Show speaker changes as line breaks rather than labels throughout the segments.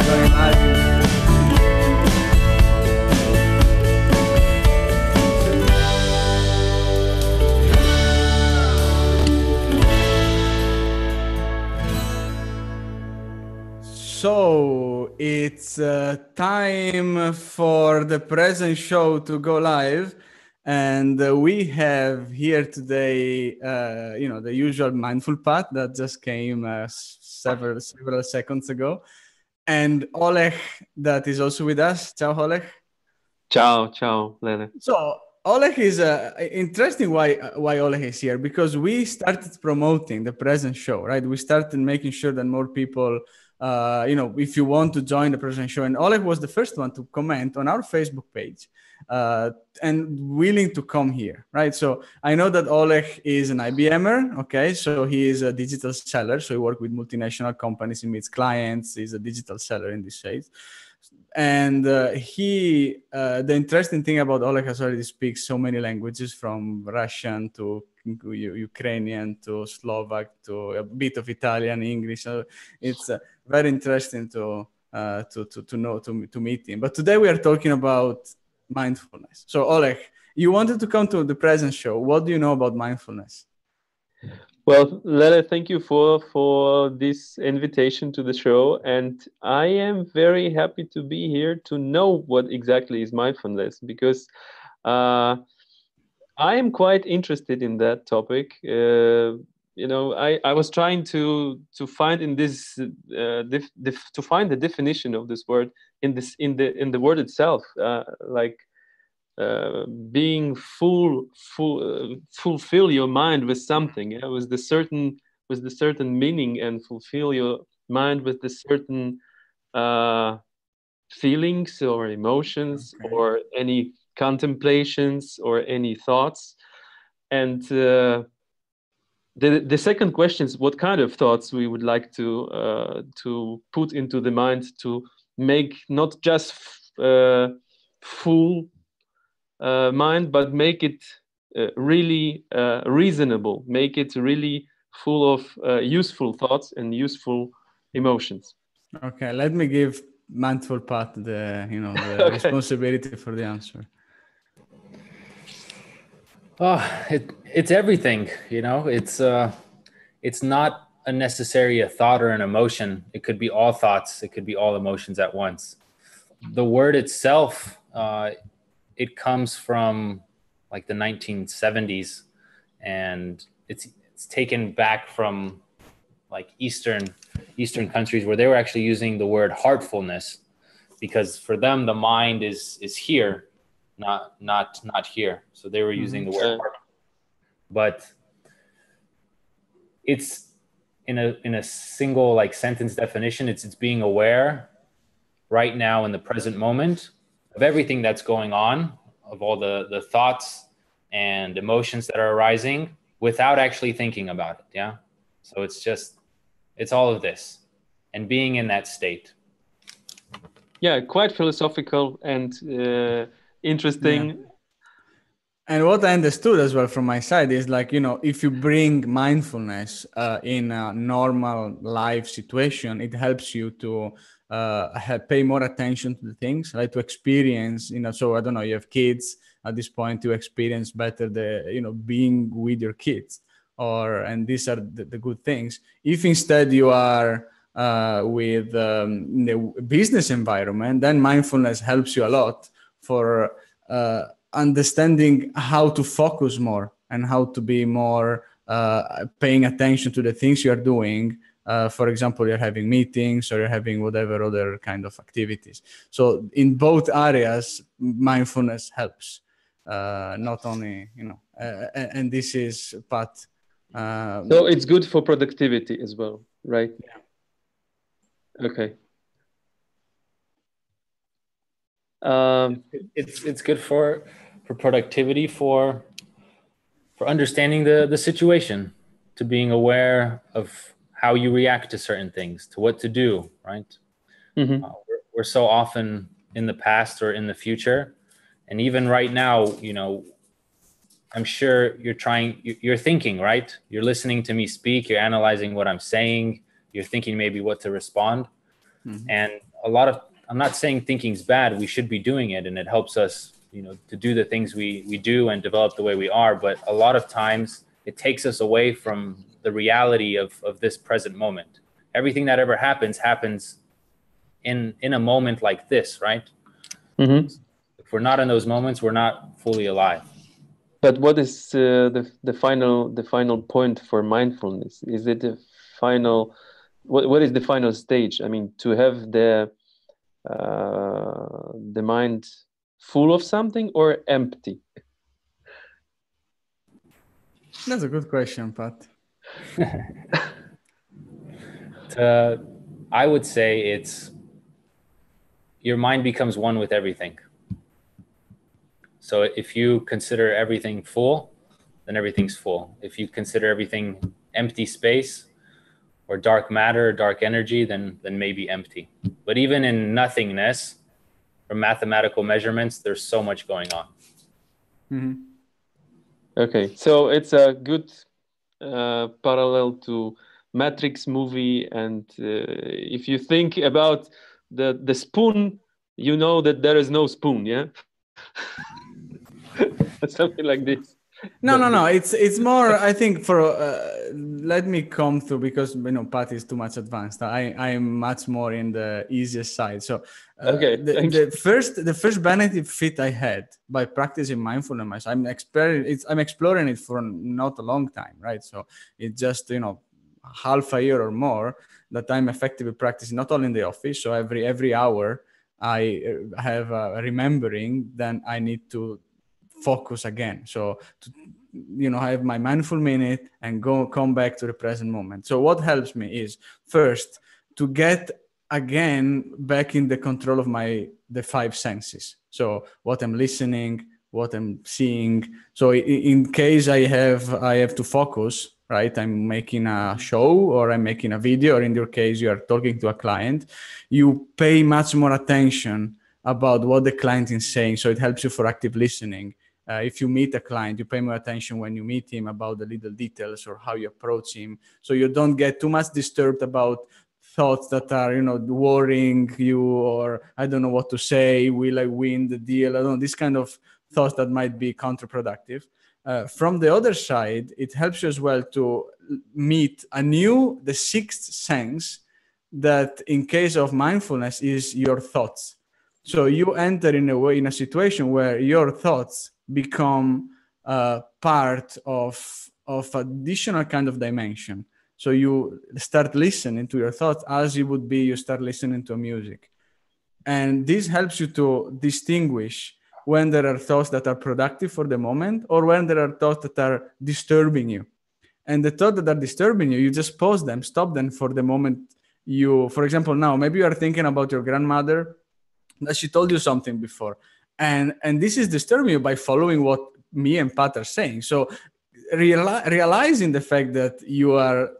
very much. So it's time for the present show to go live, and we have here today, the usual mindful Pat that just came several seconds ago, and Oleh that is also with us. Ciao, Oleh.
Ciao, Lele.
So Oleh is interesting. Why Oleh is here? Because we started promoting the present show, right? We started making sure that more people, if you want to join the present show, and Oleh was the first one to comment on our Facebook page, and willing to come here, right? So I know that Oleh is an IBMer, okay? So he is a digital seller. So he works with multinational companies, he meets clients. He's a digital seller in this case. And the interesting thing about Oleh is already speaks so many languages, from Russian to Ukrainian to Slovak to a bit of Italian, English. So it's very interesting to meet him. But today we are talking about mindfulness. So Oleh, you wanted to come to the present show. What do you know about mindfulness?
Well, Lele, thank you for this invitation to the show. And I am very happy to be here to know what exactly is mindfulness, because I am quite interested in that topic. I was trying to find in this to find the definition of this word in the word itself, being fulfill your mind with something, with the certain meaning, and fulfill your mind with the certain feelings or emotions, okay, or any contemplations or any thoughts. And the second question is what kind of thoughts we would like to put into the mind to make not just full mind, but make it really reasonable, make it really full of useful thoughts and useful emotions.
Okay, let me give mindful Pat the okay, responsibility for the answer.
It's everything, it's not necessarily a thought or an emotion. It could be all thoughts, it could be all emotions at once. The word itself, it comes from like the 1970s, and it's taken back from like Eastern countries, where they were actually using the word heartfulness, because for them the mind is here, not here. So they were using the word heart. But it's in a single like sentence definition, it's being aware right now in the present moment of everything that's going on, of all the thoughts and emotions that are arising without actually thinking about it. Yeah. So it's all of this and being in that state.
Yeah, quite philosophical and interesting.
Yeah. And what I understood as well from my side is like, if you bring mindfulness in a normal life situation, it helps you to pay more attention to the things, right? To experience, so I don't know, you have kids at this point, to experience better being with your kids, and these are the good things. If instead you are with the business environment, then mindfulness helps you a lot for understanding how to focus more and how to be more paying attention to the things you're doing. For example, you're having meetings or you're having whatever other kind of activities. So in both areas, mindfulness helps. Not only, and this is Pat.
So it's good for productivity as well, right? Yeah. Okay.
It's good for productivity, for understanding the situation, to being aware of how you react to certain things, to what to do, right? Mm-hmm. We're so often in the past or in the future, and even right now, I'm sure you're thinking, right? You're listening to me speak, you're analyzing what I'm saying, you're thinking maybe what to respond. And I'm not saying thinking's bad. We should be doing it, and it helps us, to do the things we do and develop the way we are. But a lot of times it takes us away from the reality of this present moment. Everything that ever happens in a moment like this, right? If we're not in those moments, we're not fully alive.
But what is the final point for mindfulness? Is it the final? What is the final stage? I mean, to have the mind full of something or empty?
That's a good question, Pat.
I would say it's your mind becomes one with everything. So if you consider everything full, then everything's full. If you consider everything empty space or dark matter, dark energy, then maybe empty. But even in nothingness, from mathematical measurements, there's so much going on.
Okay, so it's a good parallel to Matrix movie, and if you think about the spoon, you know that there is no spoon, yeah. Something like this.
No. It's more. I think for let me come through, because Pat is too much advanced. I am much more in the easiest side. So
okay,
the first benefit I had by practicing mindfulness, I'm exploring it for not a long time, right? So it's just half a year or more that I'm effectively practicing, not only in the office. So every hour I have remembering, then I need to focus again. So I have my mindful minute and come back to the present moment. So what helps me is first to get again back in the control of the five senses. So what I'm listening, what I'm seeing. So in case I have to focus, right? I'm making a show or I'm making a video, or in your case you are talking to a client, you pay much more attention about what the client is saying. So it helps you for active listening. If you meet a client, you pay more attention when you meet him about the little details or how you approach him. So you don't get too much disturbed about thoughts that are, worrying you, or I don't know what to say. Will I win the deal? I don't know, this kind of thoughts that might be counterproductive. From the other side, it helps you as well to meet the sixth sense that in case of mindfulness is your thoughts. So you enter in a situation where your thoughts become part of additional kind of dimension. So you start listening to your thoughts as you start listening to music. And this helps you to distinguish when there are thoughts that are productive for the moment or when there are thoughts that are disturbing you. And the thoughts that are disturbing you, you just pause them, stop them for the moment. For example, now, maybe you are thinking about your grandmother, that she told you something before. And this is disturbing you by following what me and Pat are saying. So realizing the fact that you are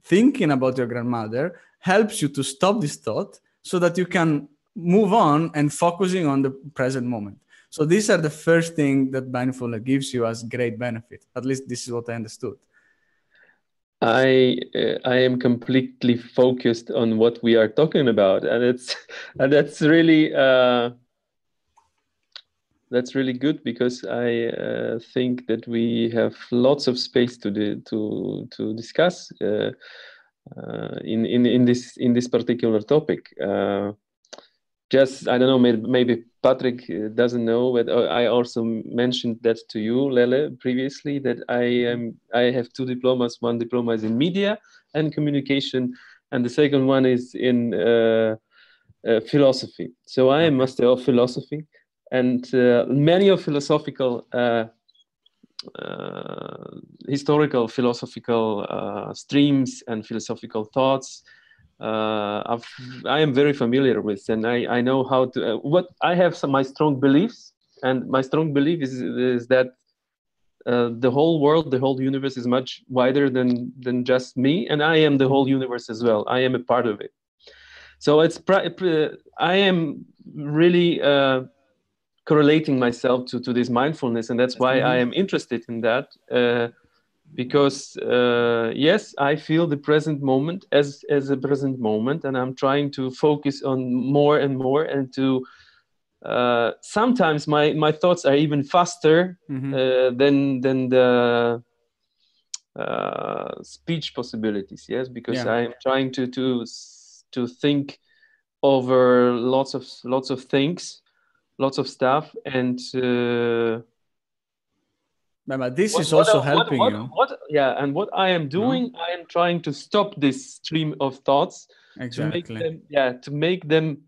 thinking about your grandmother helps you to stop this thought so that you can move on and focusing on the present moment. So these are the first thing that mindfulness gives you as great benefit. At least this is what I understood.
I am completely focused on what we are talking about, and that's really good, because I think that we have lots of space to discuss in this particular topic. Just, I don't know, maybe Patrick doesn't know, but I also mentioned that to you, Lele, previously, that I have two diplomas. One diploma is in media and communication, and the second one is in philosophy. So I am master of philosophy, and many of philosophical, historical philosophical streams and philosophical thoughts I am very familiar with, and I know how to. What I have my strong beliefs, and my strong belief is that the whole world, the whole universe is much wider than just me, and I am the whole universe as well. I am a part of it. So I am really correlating myself to this mindfulness, and that's why I am interested in that. because yes, I feel the present moment as a present moment, and I'm trying to focus on more and more, and to sometimes my thoughts are even faster than the speech possibilities. Yes, because I'm trying to think over lots of things, lots of stuff, and
but this is also helping you.
And what I am doing, I am trying to stop this stream of thoughts,
exactly,
to make them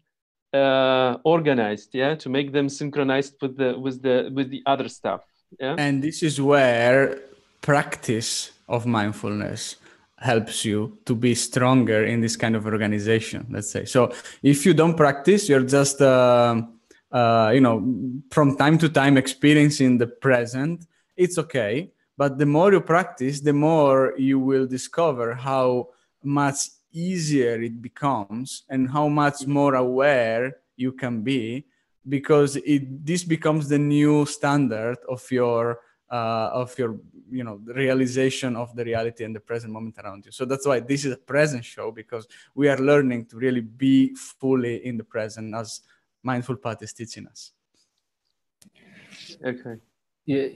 organized, to make them synchronized with the other stuff.
And this is where practice of mindfulness helps you to be stronger in this kind of organization, let's say. So if you don't practice, you're just from time to time experiencing the present. It's okay, but the more you practice, the more you will discover how much easier it becomes and how much more aware you can be, because this becomes the new standard of your the realization of the reality and the present moment around you. So that's why this is a present show, because we are learning to really be fully in the present, as Mindful Pat is teaching us.
Okay.
Yeah,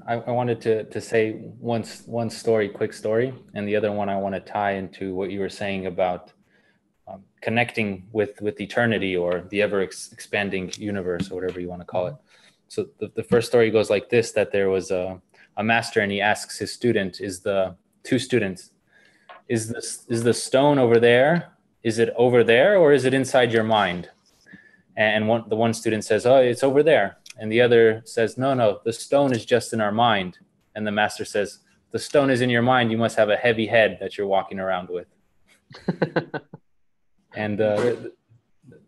I wanted to say one story, quick story, and the other one I want to tie into what you were saying about connecting with eternity, or the ever expanding universe, or whatever you want to call it. So the first story goes like this: that there was a master, and he asks his student, is the stone over there? Is it over there, or is it inside your mind? And the one student says, oh, it's over there. And the other says, no, the stone is just in our mind. And the master says, the stone is in your mind. You must have a heavy head that you're walking around with. And the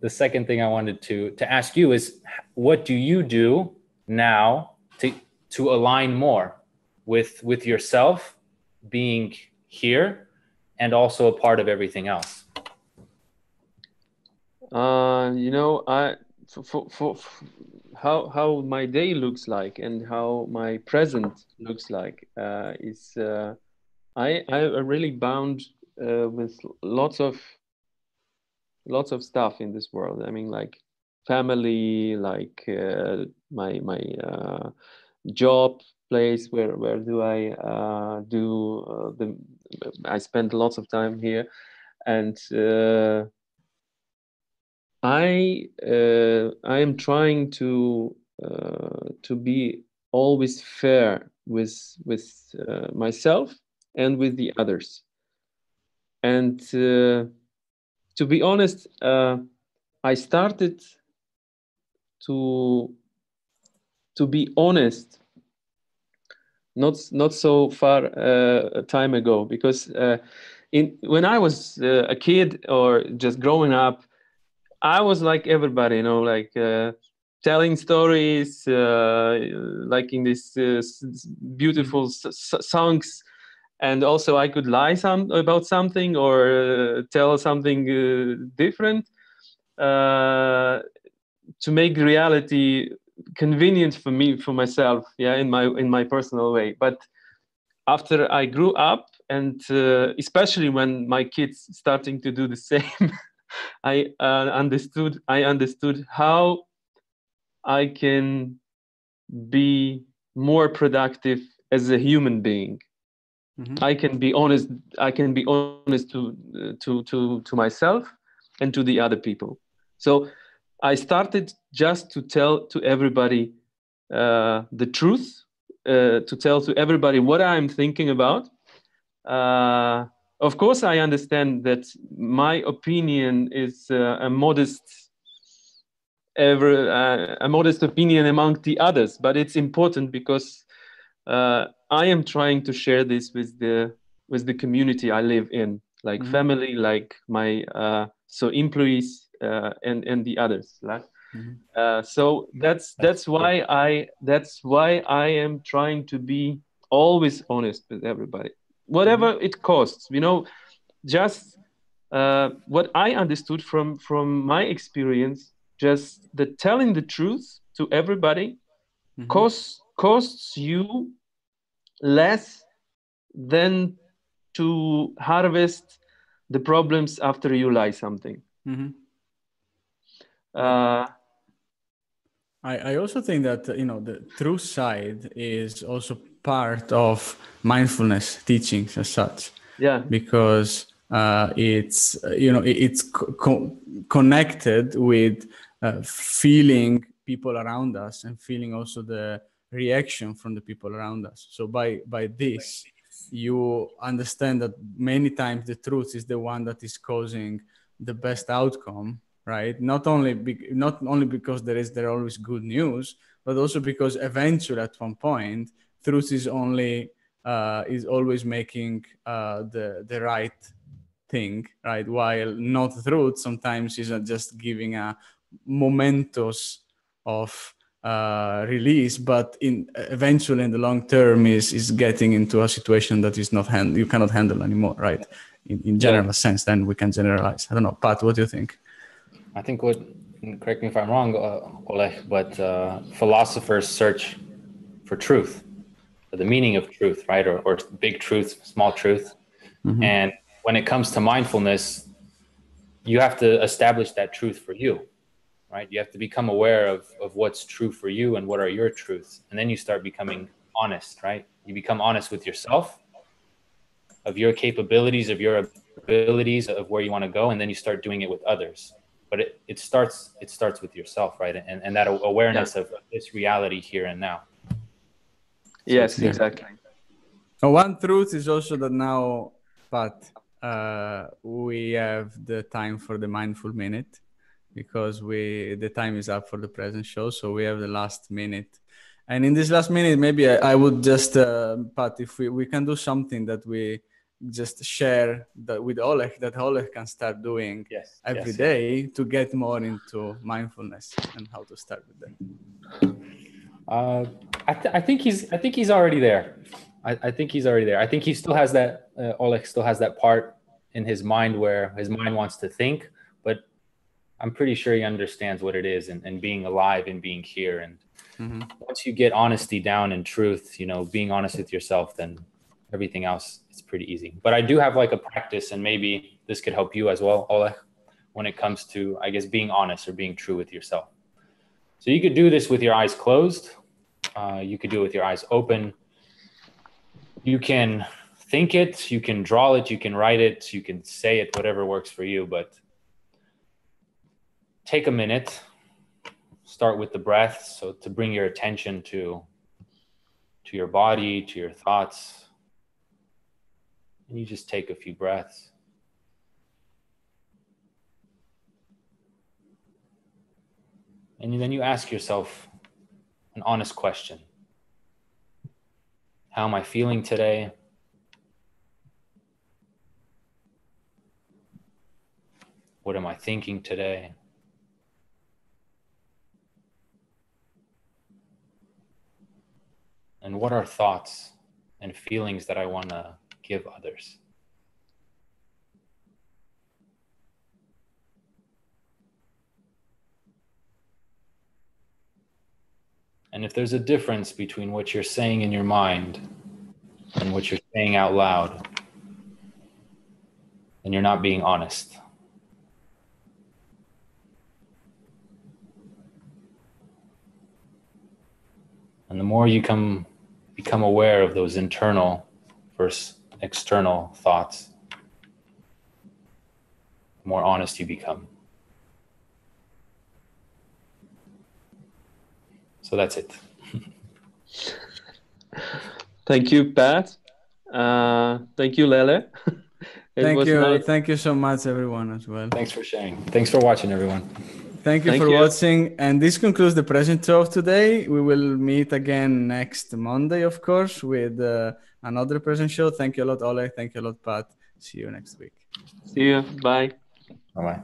second thing I wanted to ask you is, what do you do now to align more with yourself being here and also a part of everything else?
How my day looks like and how my present looks like is I really bound with lots of stuff in this world. I mean, like family, like my job place, where do I I spend lots of time here, and I am trying to be always fair with myself and with the others. And to be honest, I started to be honest not so far a time ago, because when I was a kid or just growing up, I was like everybody, like telling stories, like in these beautiful songs, and also I could lie about something, or tell something different to make reality convenient for me, for myself, in my personal way. But after I grew up, and especially when my kids starting to do the same, I understood how I can be more productive as a human being. I can be honest. I can be honest to myself and to the other people. So I started just to tell to everybody the truth, to tell to everybody what I'm thinking about. Of course, I understand that my opinion is a modest opinion among the others, but it's important because I am trying to share this with the community I live in, like family, like my employees and the others. So that's why I am trying to be always honest with everybody, whatever it costs. Just what I understood from my experience, just the telling the truth to everybody costs you less than to harvest the problems after you lie something.
Mm-hmm. I also think that the truth side is also part of mindfulness teachings as such.
Yeah.
Because it's it's connected with feeling people around us and feeling also the reaction from the people around us. So by this, you understand that many times the truth is the one that is causing the best outcome, right? Not only because there always good news, but also because eventually at one point truth is always making the right thing, right? While not truth sometimes is just giving a momentous of release, but eventually in the long term is getting into a situation that is not you cannot handle anymore, right? In general sense, then we can generalize. I don't know, Pat, what do you think?
I think correct me if I'm wrong, Oleh, but philosophers search for truth, for the meaning of truth, right? Or big truth, small truth. Mm-hmm. And when it comes to mindfulness, you have to establish that truth for you, right? You have to become aware of what's true for you and what are your truths. And then you start becoming honest, right? You become honest with yourself, of your capabilities, of your abilities, of where you want to go. And then you start doing it with others. But it starts with yourself, right? And that awareness of this reality here and now. So
yes, exactly.
One truth is also that now, Pat, we have the time for the mindful minute, because the time is up for the present show. So we have the last minute. And in this last minute, maybe I would just, Pat, if we can do something that we just share that with Oleh, that Oleh can start doing every day to get more into mindfulness, and how to start with that.
I think he's already there. I think he's already there. I think he still has that, Oleh still has that part in his mind where his mind wants to think, but I'm pretty sure he understands what it is and being alive and being here. And once you get honesty down and truth, being honest with yourself, then everything else is pretty easy. But I do have like a practice, and maybe this could help you as well, Oleh, when it comes to, I guess, being honest or being true with yourself. So you could do this with your eyes closed. You could do it with your eyes open. You can think it, you can draw it, you can write it, you can say it, whatever works for you. But take a minute, start with the breath. So to bring your attention to your body, to your thoughts. And you just take a few breaths. And then you ask yourself an honest question. How am I feeling today? What am I thinking today? And what are thoughts and feelings that I want to give others? And if there's a difference between what you're saying in your mind and what you're saying out loud, then you're not being honest. And the more you become aware of those internal versus external thoughts, the more honest you become. So that's it.
Thank you, Pat. Thank you, Lele.
Thank you. Nice. Thank you so much, everyone, as well.
Thanks for sharing. Thanks for watching, everyone.
Thank you for watching. And this concludes the present show of today. We will meet again next Monday, of course, with another present show. Thank you a lot, Oleh. Thank you a lot, Pat. See you next week.
See you. Bye.
Bye-bye.